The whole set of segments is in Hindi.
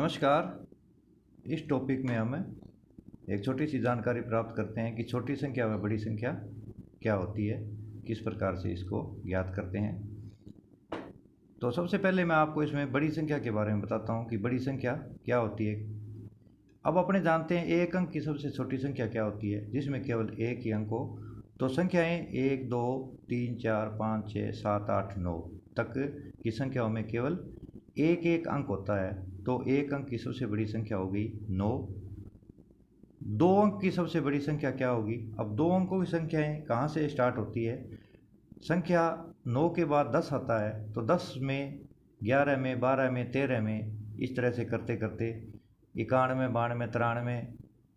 नमस्कार। इस टॉपिक में हम एक छोटी सी जानकारी प्राप्त करते हैं कि छोटी संख्या व बड़ी संख्या क्या होती है, किस प्रकार से इसको ज्ञात करते हैं। तो सबसे पहले मैं आपको इसमें बड़ी संख्या के बारे में बताता हूं कि बड़ी संख्या क्या होती है। अब अपने जानते हैं एक अंक की सबसे छोटी संख्या क्या होती है, जिसमें केवल एक ही अंक हो। तो संख्याएं 1, 2, 3, 4, 5, 6, 7, 8, 9 तक की संख्याओं में केवल एक एक अंक होता है। तो एक अंक की सबसे बड़ी संख्या होगी 9। दो अंक की सबसे बड़ी संख्या क्या होगी। अब दो अंकों की संख्याएं कहाँ से स्टार्ट होती है। संख्या 9 के बाद 10 आता है, तो 10 में, 11 में, 12 में, 13 में, इस तरह से करते करते 91, 92, 93,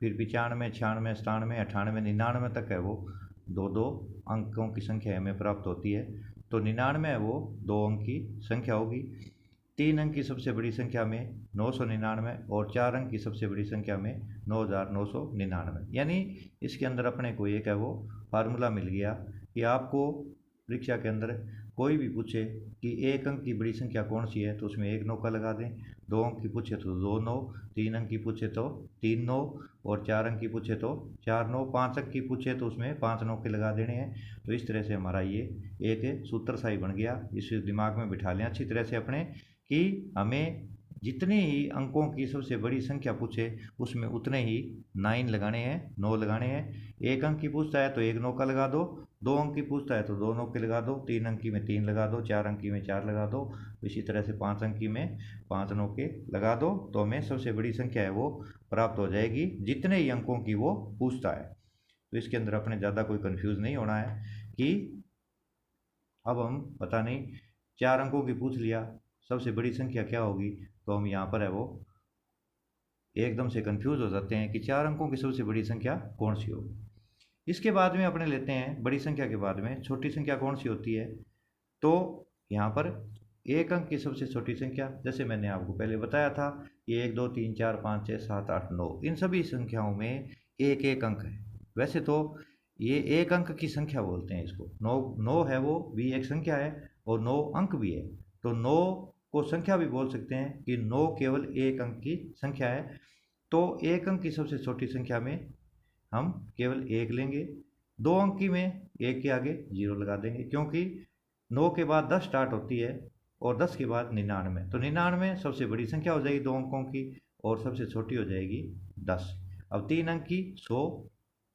फिर 95, 96, 97, 98, 99 तक है वो दो दो अंकों की संख्या हमें प्राप्त होती है। तो 99 है वो दो अंक की संख्या होगी। 3 अंक की सबसे बड़ी संख्या में 999 और 4 अंक की सबसे बड़ी संख्या में 9999। यानी इसके अंदर अपने को एक है वो फार्मूला मिल गया कि आपको परीक्षा के अंदर कोई भी पूछे कि एक अंक की बड़ी संख्या कौन सी है, तो उसमें एक 9 का लगा दें। 2 अंक की पूछे तो 2 9, 3 अंक की पूछे तो 3 9, और 4 अंक की पूछे तो 4 9, 5 अंक की पूछे तो उसमें 5 9 के लगा देने हैं। तो इस तरह से हमारा ये एक सूत्र सा ही बन गया। इसे दिमाग में बिठा लें अच्छी तरह से अपने कि हमें जितने ही अंकों की सबसे बड़ी संख्या पूछे उसमें उतने ही 9 लगाने हैं, 9 लगाने हैं। एक अंक की पूछता है तो एक 9 का लगा दो, 2 अंक की पूछता है तो 2 9 के लगा दो, 3 अंक की में 3 लगा दो, 4 अंक की में 4 लगा दो, इसी तरह से 5 अंक की में 5 9 के लगा दो। तो हमें सबसे बड़ी संख्या है वो प्राप्त हो जाएगी जितने ही अंकों की वो पूछता है। तो इसके अंदर अपने ज़्यादा कोई कन्फ्यूज़ नहीं होना है कि अब हम पता नहीं 4 अंकों की पूछ लिया सबसे बड़ी संख्या क्या होगी, तो हम यहाँ पर है वो एकदम से कंफ्यूज हो जाते हैं कि 4 अंकों की सबसे बड़ी संख्या कौन सी होगी। इसके बाद में अपने लेते हैं बड़ी संख्या के बाद में छोटी संख्या कौन सी होती है। तो यहाँ पर एक अंक की सबसे छोटी संख्या, जैसे मैंने आपको पहले बताया था कि 1, 2, 3, 4, 5, 6, 7, 8, 9 इन सभी संख्याओं में एक एक अंक है। वैसे तो ये एक अंक की संख्या बोलते हैं इसको। 9 है वो भी एक संख्या है और 9 अंक भी है। तो 9 को संख्या भी बोल सकते हैं कि 9 केवल एक अंक की संख्या है। तो एक अंक की सबसे छोटी संख्या में हम केवल एक लेंगे। 2 अंक की में एक के आगे 0 लगा देंगे, क्योंकि 9 के बाद 10 स्टार्ट होती है और 10 के बाद 99। तो 99 सबसे बड़ी संख्या हो जाएगी 2 अंकों की और सबसे छोटी हो जाएगी 10। अब 3 अंक की 100,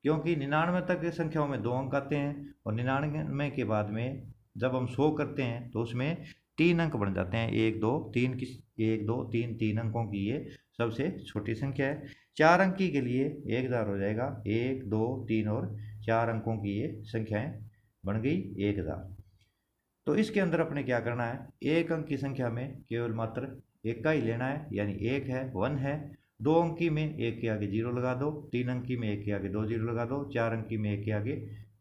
क्योंकि 99 तक की संख्याओं में 2 अंक आते हैं और 99 के बाद में जब हम 100 करते हैं तो उसमें 3 अंक बन जाते हैं। 1 2 3 की 1 2 3 3 अंकों की ये सबसे छोटी संख्या है। 4 अंकी के लिए 1000 हो जाएगा। 1 2 3 और 4 अंकों की ये संख्याएं बन गई 1000। तो इसके अंदर अपने क्या करना है, एक अंक की संख्या में केवल मात्र एक का ही लेना है, यानी एक है 1 है। 2 अंकी में एक के आगे 0 लगा दो, 3 अंकी में एक के आगे 2 0 लगा दो, 4 अंकी में एक के आगे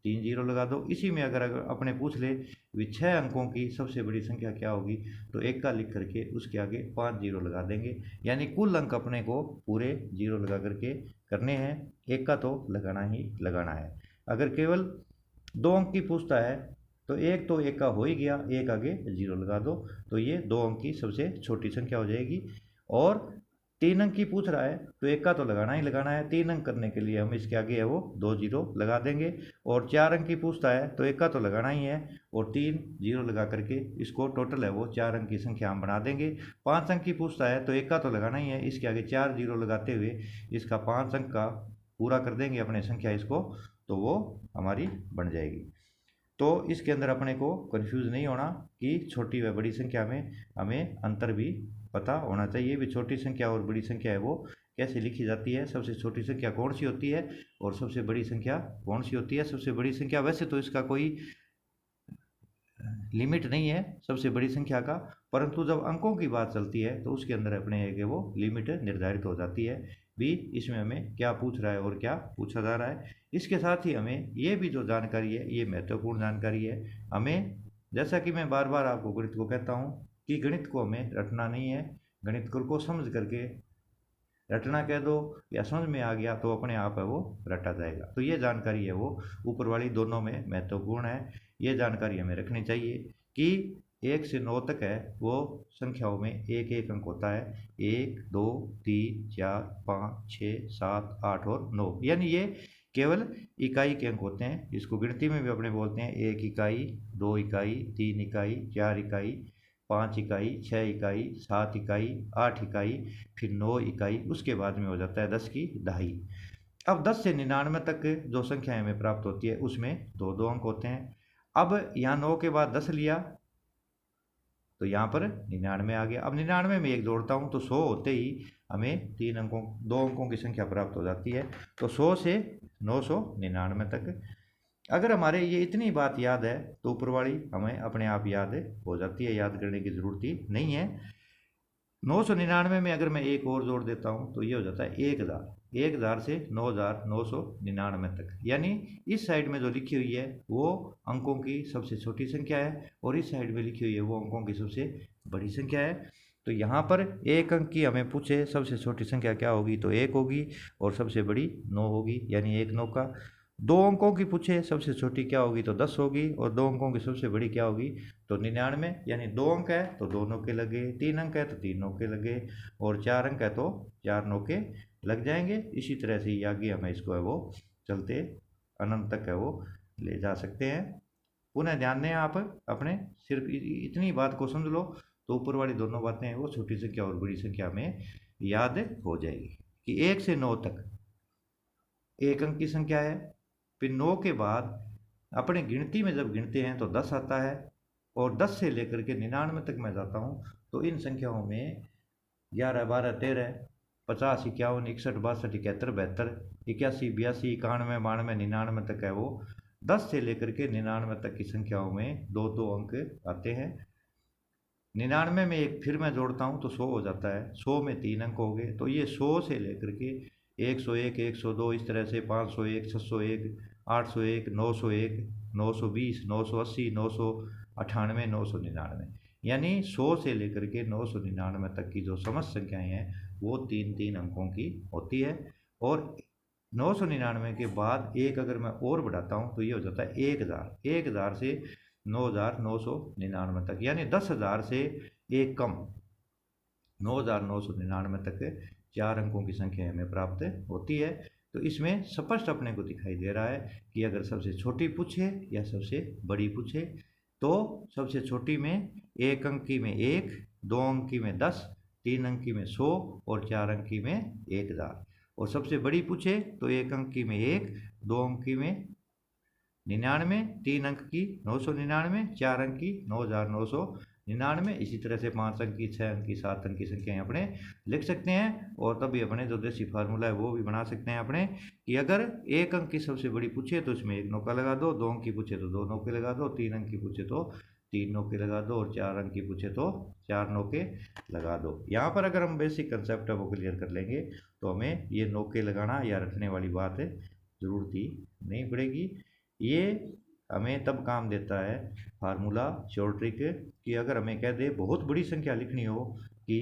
3 0 लगा दो। इसी में अगर अपने पूछ ले कि 6 अंकों की सबसे बड़ी संख्या क्या होगी, तो एक का लिख करके उसके आगे 5 0 लगा देंगे। यानी कुल अंक अपने को पूरे 0 लगा करके करने हैं, एक का तो लगाना ही लगाना है। अगर केवल 2 अंक की पूछता है तो एक तो एक का हो ही गया, एक आगे 0 लगा दो, तो ये 2 अंक की सबसे छोटी संख्या हो जाएगी। और 3 अंक की पूछ रहा है तो एक का तो लगाना ही लगाना है। 3 अंक करने के लिए हम इसके आगे है वो 2 0 लगा देंगे। और 4 अंक की पूछता है तो एक का तो लगाना ही है और 3 0 लगा करके इसको टोटल है वो 4 अंक की संख्या हम बना देंगे। 5 अंक की पूछता है तो एक का तो लगाना ही है, इसके आगे 4 0 लगाते हुए इसका 5 अंक का पूरा कर देंगे अपने संख्या इसको, तो वो हमारी बन जाएगी। तो इसके अंदर अपने को कंफ्यूज नहीं होना कि छोटी व बड़ी संख्या में हमें अंतर भी पता होना चाहिए भी छोटी संख्या और बड़ी संख्या है वो कैसे लिखी जाती है, सबसे छोटी संख्या कौन सी होती है और सबसे बड़ी संख्या कौन सी होती है। सबसे बड़ी संख्या वैसे तो इसका कोई लिमिट नहीं है सबसे बड़ी संख्या का, परंतु जब अंकों की बात चलती है तो उसके अंदर अपने एक वो लिमिट निर्धारित हो जाती है भी इसमें हमें क्या पूछ रहा है और क्या पूछा जा रहा है। इसके साथ ही हमें ये भी जो जानकारी है ये महत्वपूर्ण जानकारी है। हमें जैसा कि मैं बार बार आपको गणित को कहता हूँ कि गणित को हमें रटना नहीं है, गणित को समझ करके रटना कह दो या समझ में आ गया तो अपने आप है वो रटा जाएगा। तो ये जानकारी है वो ऊपर वाली दोनों में महत्वपूर्ण है। ये जानकारी हमें रखनी चाहिए कि 1 से 9 तक है वो संख्याओं में एक एक अंक होता है। 1 2 3 4 5 6 7 8 और 9, यानी ये केवल इकाई के अंक होते हैं। इसको गिनती में भी अपने बोलते हैं 1 इकाई, 2 इकाई, 3 इकाई, 4 इकाई, 5 इकाई, 6 इकाई, 7 इकाई, 8 इकाई, फिर 9 इकाई, उसके बाद में हो जाता है 10 की दहाई। अब 10 से 99 तक जो संख्याएं हमें प्राप्त होती है उसमें दो दो अंक होते हैं। अब यहाँ 9 के बाद 10 लिया तो यहाँ पर 99 आ गया। अब 99 में एक जोड़ता हूँ तो 100 होते ही हमें दो अंकों की संख्या प्राप्त हो जाती है। तो 100 से 999 तक। अगर हमारे ये इतनी बात याद है तो ऊपर वाली हमें अपने आप याद हो जाती है, याद करने की जरूरत ही नहीं है। 999 में अगर मैं एक और जोड़ देता हूँ तो ये हो जाता है 1000। 1000 से 9999 तक, यानी इस साइड में जो लिखी हुई है वो अंकों की सबसे छोटी संख्या है और इस साइड में लिखी हुई है वो अंकों की सबसे बड़ी संख्या है। तो यहाँ पर एक अंक की हमें पूछे सबसे छोटी संख्या क्या होगी तो 1 होगी और सबसे बड़ी 9 होगी, यानी 1 9 का। 2 अंकों की पूछे सबसे छोटी क्या होगी तो 10 होगी और 2 अंकों की सबसे बड़ी क्या होगी तो 99, यानी 2 अंक है तो 2 नौके लगे, 3 अंक है तो 3 नौके लगे और 4 अंक है तो 4 नौके लग जाएंगे। इसी तरह से आगे हमें इसको है वो चलते अनंत तक है वो ले जा सकते हैं। पुनः ध्यान दें आप अपने, सिर्फ इतनी बात को समझ लो तो ऊपर वाली दोनों बातें हैं वो छोटी संख्या और बड़ी संख्या में याद हो जाएगी कि 1 से 9 तक एक अंक की संख्या है। फिर 9 के बाद अपने गिनती में जब गिनते हैं तो 10 आता है और 10 से लेकर के 99 तक मैं जाता हूँ तो इन संख्याओं में 11 12 13 50 51 61 62 71 72 81 82 91 92 99 तक है वो 10 से लेकर के 99 तक की संख्याओं में दो दो अंक आते हैं। 99 में एक फिर मैं जोड़ता हूँ तो 100 हो जाता है। 100 में 3 अंक हो गए तो ये 100 से लेकर के 101 102 इस तरह से 501 601 801 901 920 980 998 999, यानी 100 से लेकर के 999 तक की जो समस्त संख्याएं हैं वो 3 अंकों की होती है। और 999 के बाद एक अगर मैं और बढ़ाता हूँ तो ये हो जाता है 1000। 1000 से 9999 तक, यानी 10,000 से एक कम 9999 तक 4 अंकों की संख्या हमें प्राप्त होती है। तो इसमें स्पष्ट अपने को दिखाई दे रहा है कि अगर सबसे छोटी पूछे या सबसे बड़ी पूछे तो सबसे छोटी में एक अंकी में 1, 2 अंकी में 10, 3 अंकी में 100 और 4 अंकी में 1000। और सबसे बड़ी पूछे तो एक अंकी में 1, 2 अंकी में 99, 3 अंक की 999, 4 अंक की 9999, इसी तरह से 5 अंक की, 6 अंक की, 7 अंक की संख्याएं अपने लिख सकते हैं। और तभी अपने जो देसी फार्मूला है वो भी बना सकते हैं अपने कि अगर एक अंक की सबसे बड़ी पूछे तो इसमें 1 नौका लगा दो, 2 अंक की पूछे तो 2 नौके लगा दो, 3 अंक की पूछे तो 3 नौके लगा दो और 4 अंक की पूछे तो 4 नौके लगा दो। यहाँ पर अगर हम बेसिक कंसेप्ट है वो क्लियर कर लेंगे तो हमें ये नौके लगाना या रखने वाली बात जरूरत ही नहीं पड़ेगी। ये हमें तब काम देता है फार्मूला शॉर्ट ट्रिक कि अगर हमें कह दे बहुत बड़ी संख्या लिखनी हो कि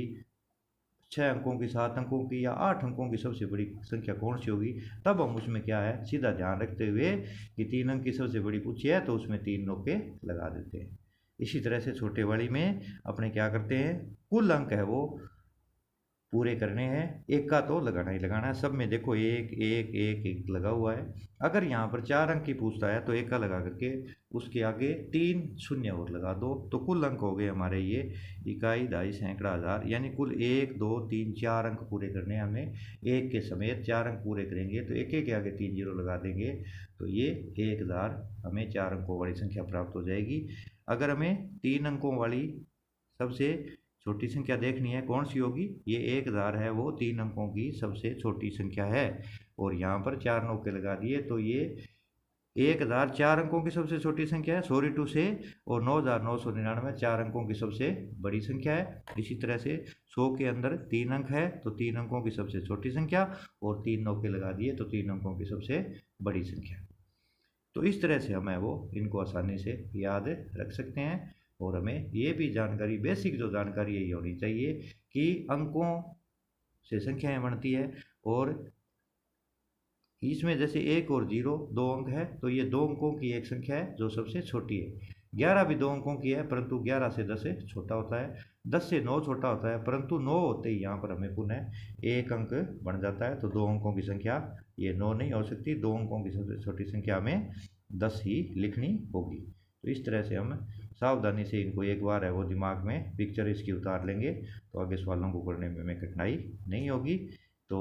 6 अंकों की, 7 अंकों की या 8 अंकों की सबसे बड़ी संख्या कौन सी होगी, तब हम उसमें क्या है सीधा ध्यान रखते हुए कि 3 अंक की सबसे बड़ी पूछी है तो उसमें 3 नौके लगा देते हैं। इसी तरह से छोटे वाली में अपने क्या करते हैं, कुल अंक है वो पूरे करने हैं, एक का तो लगाना ही लगाना है। सब में देखो एक एक एक एक लगा हुआ है। अगर यहाँ पर 4 अंक की पूछता है तो एक का लगा करके उसके आगे 3 शून्य और लगा दो तो कुल अंक हो गए हमारे ये इकाई, दहाई, सैकड़ा, हज़ार, यानी कुल 1 2 3 4 अंक पूरे करने हैं हमें। एक के समेत 4 अंक पूरे करेंगे तो एक एक के आगे 3 जीरो लगा देंगे तो ये 1000 हमें 4 अंकों वाली संख्या प्राप्त हो जाएगी। अगर हमें 3 अंकों वाली सबसे छोटी संख्या देखनी है कौन सी होगी, ये 1000 है वो 3 अंकों की सबसे छोटी संख्या है और यहाँ पर 4 नौके लगा दिए तो ये 1000 4 अंकों की सबसे छोटी संख्या है, सॉरी टू से, और 9999 4 अंकों की सबसे बड़ी संख्या है। इसी तरह से 100 के अंदर 3 अंक है तो 3 अंकों की सबसे छोटी संख्या और 3 नौके लगा दिए तो 3 अंकों की सबसे बड़ी संख्या। तो इस तरह से हमें वो इनको आसानी से याद रख सकते हैं। और हमें ये भी जानकारी, बेसिक जो जानकारी यही होनी चाहिए कि अंकों से संख्याएं बनती है और इसमें जैसे 1 और 0 2 अंक है तो ये 2 अंकों की एक संख्या है जो सबसे छोटी है। 11 भी 2 अंकों की है, परंतु 11 से 10 छोटा होता है, 10 से 9 छोटा होता है, परंतु 9 होते ही यहाँ पर हमें पुनः 1 अंक बढ़ जाता है। तो 2 अंकों की संख्या ये 9 नहीं हो सकती, 2 अंकों की सबसे छोटी संख्या हमें 10 ही लिखनी होगी। तो इस तरह से हम सावधानी से इनको एक बार है वो दिमाग में पिक्चर इसकी उतार लेंगे तो आगे सवालों को करने में हमें कठिनाई नहीं होगी। तो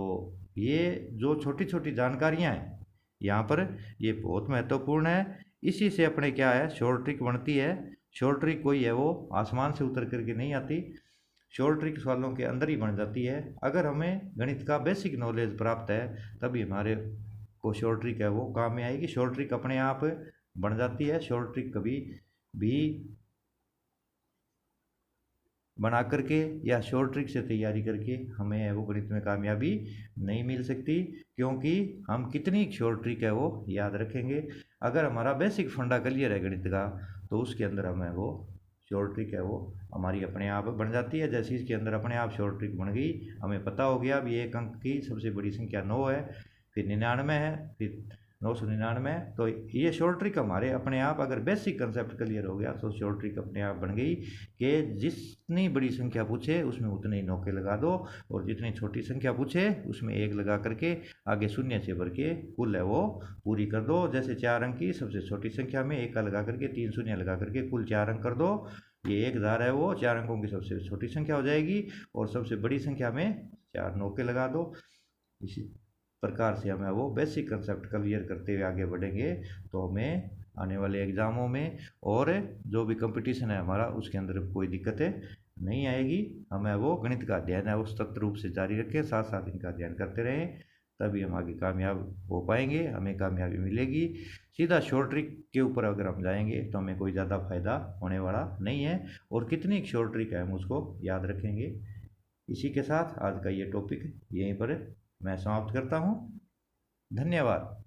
ये जो छोटी छोटी जानकारियाँ हैं यहाँ पर, ये बहुत महत्वपूर्ण है। इसी से अपने क्या है शॉर्ट ट्रिक बनती है। शॉर्ट ट्रिक कोई है वो आसमान से उतर करके नहीं आती, शॉर्ट ट्रिक सवालों के अंदर ही बन जाती है। अगर हमें गणित का बेसिक नॉलेज प्राप्त है तभी हमारे को शॉर्ट ट्रिक है वो काम में आएगी। शॉर्ट ट्रिक अपने आप बन जाती है, शॉर्ट ट्रिक कभी भी बना करके या शॉर्ट ट्रिक से तैयारी करके हमें वो गणित में कामयाबी नहीं मिल सकती, क्योंकि हम कितनी शॉर्ट ट्रिक है वो याद रखेंगे। अगर हमारा बेसिक फंडा क्लियर है गणित का तो उसके अंदर हमें वो शॉर्ट ट्रिक है वो हमारी अपने आप बन जाती है। जैसे इसके अंदर अपने आप शॉर्ट ट्रिक बन गई, हमें पता हो गया अब 1 अंक की सबसे बड़ी संख्या 9 है, फिर 99 है, फिर 999। तो ये शॉर्ट ट्रिक हमारे अपने आप, अगर बेसिक कंसेप्ट क्लियर हो गया तो शॉर्ट ट्रिक अपने आप बन गई कि जितनी बड़ी संख्या पूछे उसमें उतने ही नौके लगा दो, और जितनी छोटी संख्या पूछे उसमें 1 लगा करके आगे शून्य से भर के कुल है वो पूरी कर दो। जैसे 4 अंक की सबसे छोटी संख्या में 1 का लगा करके 3 शून्य लगा करके कुल 4 अंक कर दो। ये 1000 है वो 4 अंकों की सबसे छोटी संख्या हो जाएगी, और सबसे बड़ी संख्या में 4 नौके लगा दो। इसी प्रकार से हमें वो बेसिक कंसेप्ट क्लियर करते हुए आगे बढ़ेंगे तो हमें आने वाले एग्ज़ामों में और जो भी कंपटीशन है हमारा उसके अंदर कोई दिक्कतें नहीं आएगी। हमें वो गणित का अध्ययन है वो सतत रूप से जारी रखें, साथ साथ इनका अध्ययन करते रहें, तभी हम आगे कामयाब हो पाएंगे, हमें कामयाबी मिलेगी। सीधा शॉर्ट ट्रिक के ऊपर अगर हम जाएंगे तो हमें कोई ज़्यादा फायदा होने वाला नहीं है, और कितनी शॉर्ट ट्रिक है हम उसको याद रखेंगे। इसी के साथ आज का ये टॉपिक यहीं पर मैं समाप्त करता हूँ। धन्यवाद।